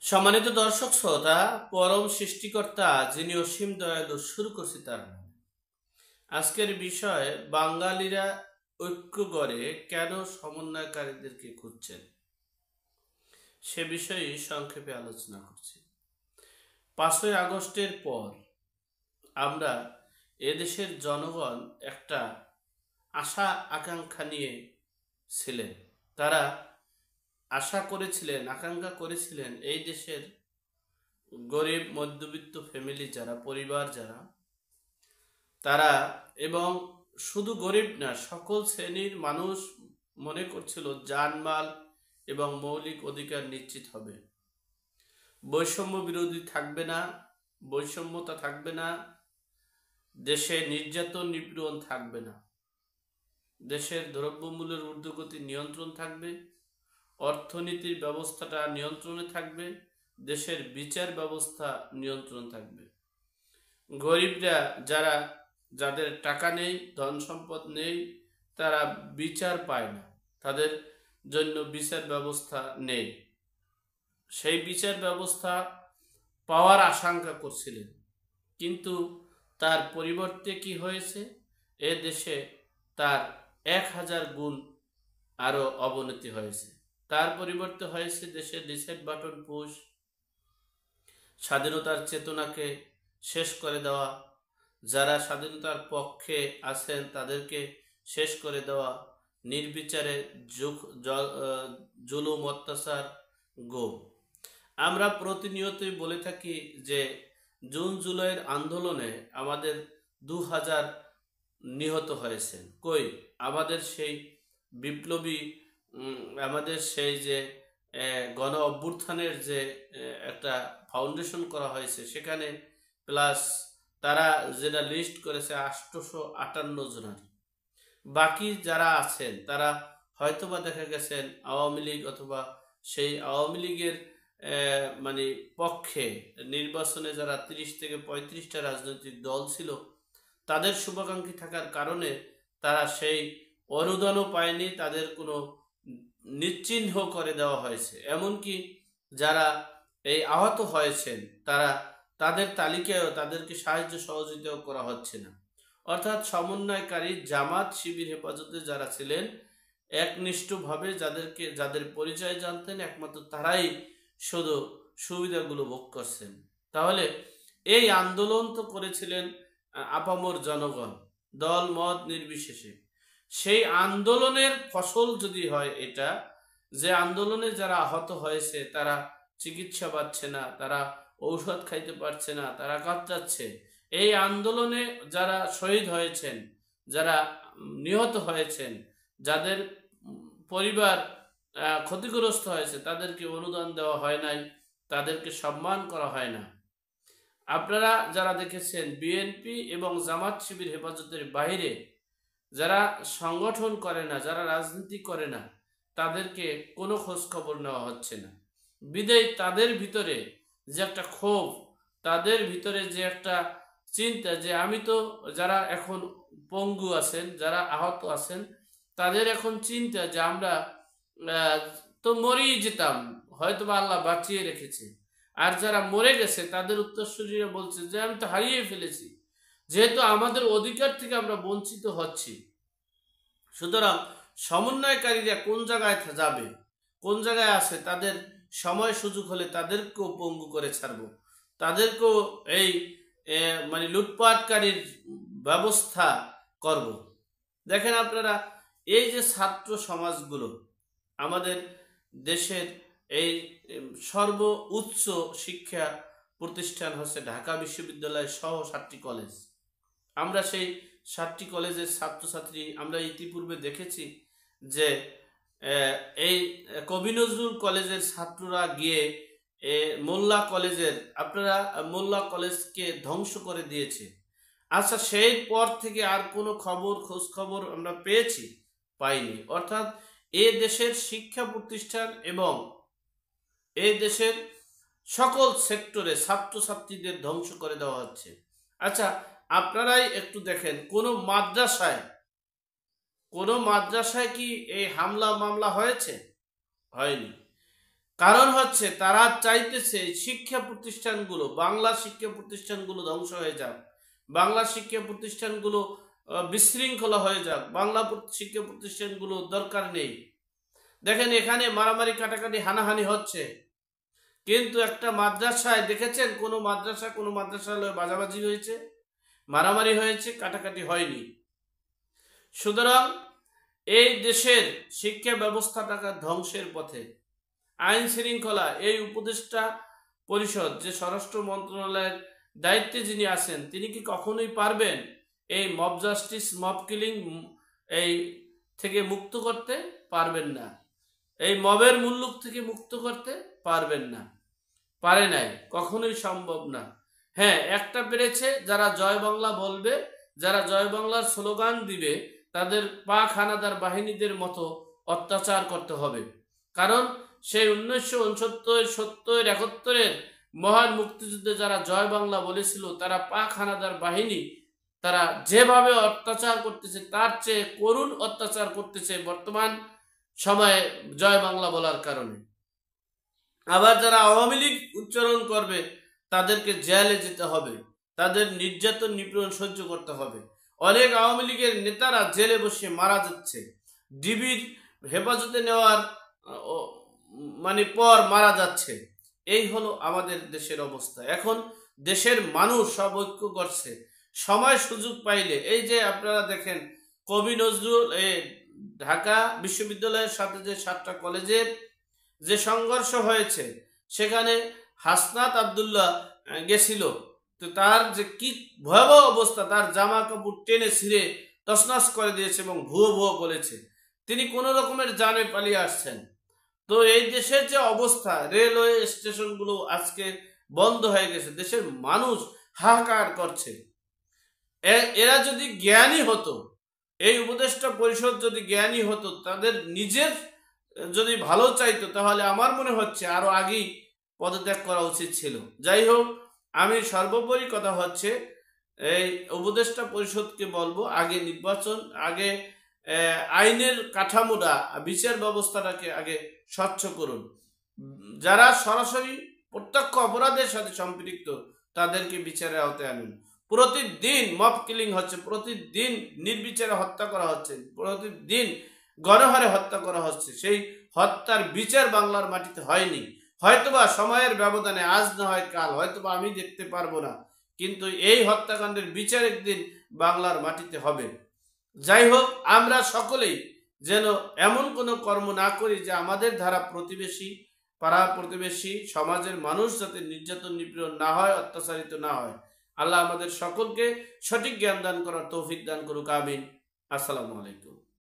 সম্মানিত দর্শক শ্রোতা, পরম সৃষ্টিকর্তা যিনি অসীম দয়ালু, শুরু করছি তার নামে। আজকের বিষয়, বাঙালিরা ঐক্য গড়ে কেন সমন্বয়কারীদেরকে খুঁজছেন, সে বিষয়ে সংক্ষেপে আলোচনা করছি। 5ই আগস্টের পর আমরা এদেশের জনগণ একটা আশা আকাঙ্ক্ষা নিয়ে ছিলেন। তারা আশা করেছিলেন, আকাঙ্ক্ষা করেছিলেন এই দেশের গরিব মধ্যবিত্ত ফ্যামিলি যারা, পরিবার যারা, তারা, এবং শুধু গরিব না, সকল শ্রেণীর মানুষ মনে করছিল জানমাল এবং মৌলিক অধিকার নিশ্চিত হবে, বৈষম্য বিরোধী থাকবে না, বৈষম্যতা থাকবে না, দেশে নির্যাতন নিপীড়ন থাকবে না, দেশের দ্রব্যমূল্যের ঊর্ধ্বগতি নিয়ন্ত্রণ থাকবে, অর্থনীতির ব্যবস্থাটা নিয়ন্ত্রণে থাকবে, দেশের বিচার ব্যবস্থা নিয়ন্ত্রণ থাকবে। গরিবরা যারা, যাদের টাকা নেই, ধন সম্পদ নেই, তারা বিচার পায় না, তাদের জন্য বিচার ব্যবস্থা নেই, সেই বিচার ব্যবস্থা পাওয়ার আশঙ্কা করছিলেন। কিন্তু তার পরিবর্তে কি হয়েছে? এ দেশে তার 1000 গুণ আরো অবনতি হয়েছে। তার পরিবর্তে হয়েছে দেশের রিসেট বাটন পুশ, স্বাধীনতার চেতনাকে শেষ করে দেওয়া, যারা স্বাধীনতার পক্ষে আছেন তাদেরকে শেষ করে দেওয়া, নির্বিচারে জুলুম, অত্যাচার, গুম। আমরা প্রতিনিয়তই বলে থাকি যে জুন জুলাইয়ের আন্দোলনে আমাদের 2000 নিহত হয়েছেন। কই আমাদের সেই বিপ্লবী, আমাদের সেই যে গণ অভ্যুত্থানের যে একটা ফাউন্ডেশন করা হয়েছে, সেখানে প্লাস তারা যেটা লিস্ট করেছে 858 জনের, বাকি যারা আছেন তারা হয়তোবা দেখা গেছেন আওয়ামী লীগ অথবা সেই আওয়ামী লীগের মানে পক্ষে নির্বাচনে যারা 30 থেকে 35টা রাজনৈতিক দল ছিল, তাদের শুভাকাঙ্ক্ষী থাকার কারণে তারা সেই অনুদানও পায়নি, তাদের কোনো নিশ্চিহ্ন করে দেওয়া হয়েছে। এমনকি যারা এই আহত হয়েছেন তারা, তাদের তালিকায়ও তাদেরকে সাহায্য সহযোগিতাও করা হচ্ছে না। অর্থাৎ সমন্বয়কারী জামাত শিবির হেফাজতে যারা ছিলেন, একনিষ্ঠভাবে যাদের পরিচয় জানতেন, একমাত্র তারাই শুধু সুবিধাগুলো ভোগ করছেন। তাহলে এই আন্দোলন তো করেছিলেন আপামর জনগণ, দল মত নির্বিশেষে। সেই আন্দোলনের ফসল যদি হয় এটা, যে আন্দোলনে যারা আহত হয়েছে তারা চিকিৎসা পাচ্ছে না, তারা ঔষধ খাইতে পারছে না, তারা কাতরাচ্ছে, এই আন্দোলনে যারা শহীদ হয়েছেন, যারা নিহত হয়েছেন, যাদের পরিবার ক্ষতিগ্রস্ত হয়েছে, তাদেরকে অনুদান দেওয়া হয় নাই, তাদেরকে সম্মান করা হয় না। আপনারা যারা দেখেছেন বিএনপি এবং জামাত শিবির হেফাজতের বাইরে যারা সংগঠন করে না, যারা রাজনীতি করে না, তাদেরকে কোনো খোঁজ খবর নেওয়া হচ্ছে না। বিদায় তাদের ভিতরে যে একটা ক্ষোভ, তাদের ভিতরে যে একটা চিন্তা যে আমি তো, যারা এখন পঙ্গু আছেন, যারা আহত আছেন, তাদের এখন চিন্তা যে আমরা তো মরেই যেতাম, হয়তো বা আল্লাহ বাঁচিয়ে রেখেছে। আর যারা মরে গেছে তাদের উত্তরসূরিরা বলছে যে আমি তো হারিয়ে ফেলেছি, যেহেতু আমাদের অধিকার থেকে আমরা বঞ্চিত হচ্ছি। সুতরাং সমন্বয়কারীরা কোন জায়গায় যাবে, কোন জায়গায় আছে, তাদের সময় সুযোগ হলে তাদেরকেও পঙ্গু করে ছাড়বো, তাদেরকেও এই মানে লুটপাটকারীর ব্যবস্থা করব। দেখেন আপনারা, এই যে ছাত্র সমাজগুলো, আমাদের দেশের এই সর্ব উচ্চ শিক্ষা প্রতিষ্ঠান হচ্ছে ঢাকা বিশ্ববিদ্যালয় সহ 7টি কলেজ। আমরা সেই 7টি কলেজের ছাত্রছাত্রী আমরা ইতিপূর্বে দেখেছি যে এই কবি নজরুল কলেজের ছাত্ররা গিয়ে মোল্লা কলেজের, আপনারা মোল্লা কলেজকে ধ্বংস করে দিয়েছে। আচ্ছা, সেই পর থেকে আর কোনো খোঁজ খবর আমরা পেয়েছি? পাইনি। অর্থাৎ এ দেশের শিক্ষা প্রতিষ্ঠান এবং এই দেশের সকল সেক্টরে ছাত্রছাত্রীদের ধ্বংস করে দেওয়া হচ্ছে। আচ্ছা, আপনারাই একটু দেখেন, কোনো মাদ্রাসায় কি এই হামলা মামলা হয়েছে? হয়নি। কারণ হচ্ছে তারা চাইতেছে শিক্ষা প্রতিষ্ঠানগুলো, বাংলা শিক্ষা প্রতিষ্ঠানগুলো ধ্বংস হয়ে যাক, বাংলা শিক্ষা প্রতিষ্ঠানগুলো বিশৃঙ্খলা হয়ে যাক, বাংলা শিক্ষা প্রতিষ্ঠানগুলো দরকার নেই। দেখেন এখানে মারামারি কাটাকাটি হানাহানি হচ্ছে, কিন্তু একটা মাদ্রাসায় দেখেছেন কোনো মাদ্রাসায় বাজাবাজি হয়েছে, মারামারি হয়েছে, কাটাকাটি হয়নি। সুতরাং এই দেশের শিক্ষা ব্যবস্থাটাকে ধ্বংসের পথে। আইন শৃঙ্খলা, এই উপদেষ্টা পরিষদ যে স্বরাষ্ট্র মন্ত্রণালয়ের দায়িত্বে যিনি আছেন, তিনি কি কখনোই পারবেন এই মব জাস্টিস, মব কিলিং এই থেকে মুক্ত করতে? পারবেন না। এই মবের মুল্লুক থেকে মুক্ত করতে পারবেন না, পারে নাই, কখনোই সম্ভব না। হ্যাঁ, একটা পেরেছে, যারা জয় বাংলা বলবে, যারা জয় বাংলার স্লোগান দিবে, তাদের পাক হানাদার বাহিনীদের মতো অত্যাচার করতে হবে। কারণ সেই 1969, 70, 71-এর মহান মুক্তিযুদ্ধে যারা জয় বাংলা বলেছিল, তারা পাক হানাদার বাহিনী, তারা যেভাবে অত্যাচার করতেছে তার চেয়ে করুণ অত্যাচার করতেছে বর্তমান সময়ে জয় বাংলা বলার কারণে। আবার যারা আওয়ামী লীগ উচ্চারণ করবে তাদেরকে জেলে যেতে হবে, তাদের নির্যাতন নিপীড়ন সহ্য করতে হবে। অনেক আওয়ামী লীগের নেতারা জেলে বসে মারা যাচ্ছে, ডিবির হেফাজতে নেওয়ার পর মারা যাচ্ছে। এই হলো আমাদের দেশের অবস্থা। এখন দেশের মানুষ সব ঐক্য করছে, সময় সুযোগ পাইলে, এই যে আপনারা দেখেন কবি নজরুল ঢাকা বিশ্ববিদ্যালয়ের সাথে যে 7টা কলেজের যে সংঘর্ষ হয়েছে, সেখানে হাসনাত আব্দুল্লাহ গেছিল, তো তার যে কি ভয়াবহ অবস্থা, তার জামা কাপড় টেনে ছিঁড়ে তছনছ করে দিয়েছে এবং ভুয়ো ভুয়ো বলেছে। তিনি কোন রকমের জানে পালিয়ে আসছেন। তো এই দেশের যে অবস্থা, রেলওয়ে স্টেশনগুলো আজকে বন্ধ হয়ে গেছে, দেশের মানুষ হাহাকার করছে। এরা যদি জ্ঞানী হতো, এই উপদেষ্টা পরিষদ যদি জ্ঞানী হতো, তাদের নিজের যদি ভালো চাইতো, তাহলে আমার মনে হচ্ছে আরো আগেই পদত্যাগ করা উচিত ছিল। যাই হোক, আমি সর্বোপরি কথা হচ্ছে এই উপদেষ্টা পরিষদকে বলবো, আগে নির্বাচন, আগে আইনের কাঠামোটা, বিচার ব্যবস্থাটাকে আগে স্বচ্ছ করুন। যারা সরাসরি প্রত্যক্ষ অপরাধের সাথে সম্পৃক্ত তাদেরকে বিচারের আওতায় আনুন। প্রতিদিন মব কিলিং হচ্ছে, প্রতিদিন নির্বিচারে হত্যা করা হচ্ছে, প্রতিদিন গণহারে হত্যা করা হচ্ছে। সেই হত্যার বিচার বাংলার মাটিতে হয়নি। হয়তোবা সময়ের ব্যবধানে, আজ না হয় কাল, হয়তোবা আমি দেখতে পারবো না, কিন্তু এই হত্যাকাণ্ডের বিচার একদিন বাংলার মাটিতে হবে। যাই হোক, আমরা সকলেই যেন এমন কোনো কর্ম না করি যে আমাদের ধারা প্রতিবেশী, পাড়া প্রতিবেশী, সমাজের মানুষ যাতে নির্যাতন নিপীড়ন না হয়, অত্যাচারিত না হয়। আল্লাহ আমাদের সকলকে সঠিক জ্ঞান দান করার তৌফিক দান করুক, আমিন। আসসালামু আলাইকুম।